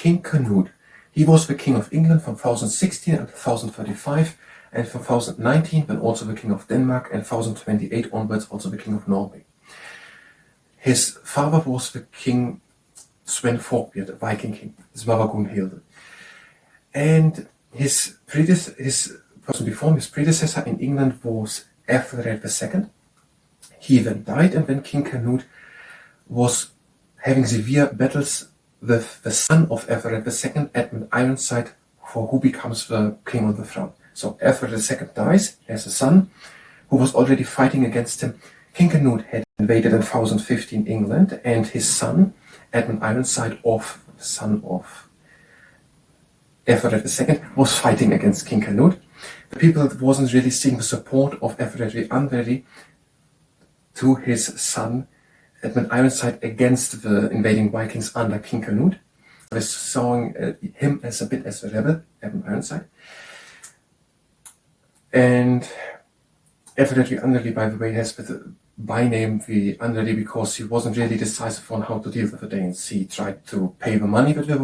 King Canute. He was the King of England from 1016 until 1035, and from 1019 then also the King of Denmark, and 1028 onwards also the King of Norway. His father was the King Sweyn Forkbeard, a Viking king, his mother Gunhilda. And his predecessor in England was Athelred II. He then died, and then King Canute was having severe battles with the son of Athelred II, Edmund Ironside, for who becomes the king on the throne. So Athelred II dies, he has a son who was already fighting against him. King Canute had invaded in 1015 England, and his son, Edmund Ironside, son of Athelred II, was fighting against King Canute. The people wasn't really seeing the support of Athelred the Unready to his son, Edmund Ironside, against the invading Vikings under King Canute. They saw him as a bit as a rebel, Edmund Ironside. And Athelred the Unready, by the way, has the by name the Unready because he wasn't really decisive on how to deal with the Danes. He tried to pay the money that they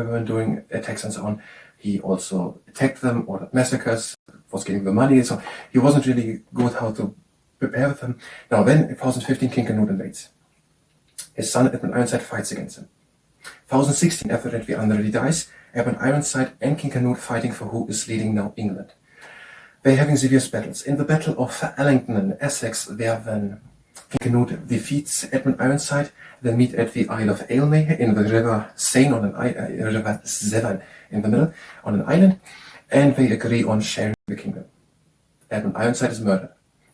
were doing attacks and so on. He also attacked them, ordered massacres, was getting the money, so he wasn't really good how to prepare with them. Now then, in 1015, King Canute invades. His son Edmund Ironside fights against him. 1016, Athelred the Unready dies. Edmund Ironside and King Canute fighting for who is leading now England. They're having severe battles. In the Battle of Allington in Essex, where then King Canute defeats Edmund Ironside, they meet at the Isle of Ailnay in the River Sane on River Severn in the middle on an island, and they agree on sharing the kingdom. Edmund Ironside is murdered,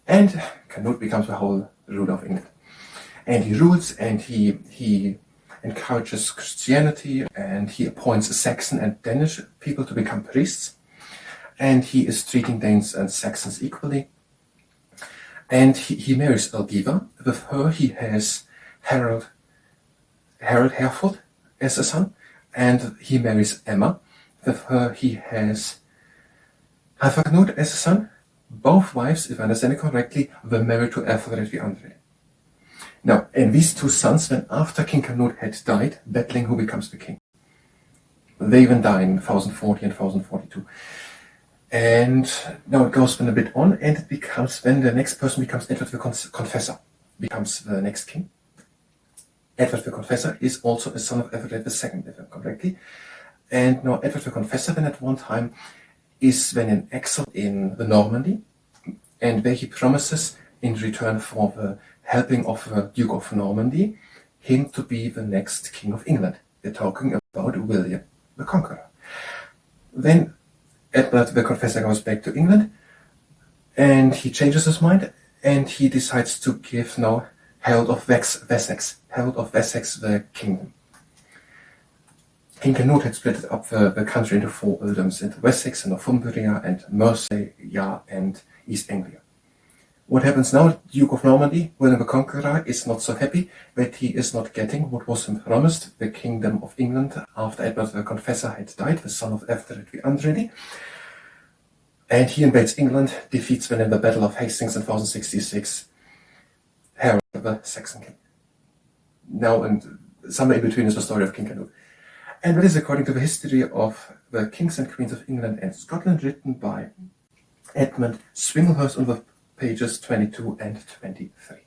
and Canute becomes the whole ruler of England. And he rules, and he encourages Christianity, and he appoints Saxon and Danish people to become priests. And he is treating Danes and Saxons equally. And he marries Elgiva. With her he has Harold Harefoot as a son. And he marries Emma. With her he has Halfdanut as a son. Both wives, if I understand it correctly, were married to Athelred the Unready. Now, and these two sons, then after King Canute had died, battling who becomes the king. They even die in 1040 and 1042. And now it goes then a bit on, and it becomes, then the next person becomes Edward the Confessor, becomes the next king. Edward the Confessor is also a son of Athelred II, if I'm correctly. And now Edward the Confessor then at one time is then in exile in the Normandy, and where he promises in return for the helping of the Duke of Normandy, him to be the next King of England. They're talking about William the Conqueror. Then Edward the Confessor goes back to England, and he changes his mind, and he decides to give now Harold of Wessex the kingdom. King Canute had split up the country into 4 earldoms, into Wessex and Northumbria and Mercia and East Anglia. What happens now? Duke of Normandy, William the Conqueror, is not so happy that he is not getting what was him promised, the kingdom of England, after Edward the Confessor had died, the son of Athelred the Unready. And he invades England, defeats them in the Battle of Hastings in 1066, Harold the Saxon king. Now, and somewhere in between is the story of King Canute. And that is according to the history of the kings and queens of England and Scotland, written by Edmund Swinglehurst on the pages 22 and 23.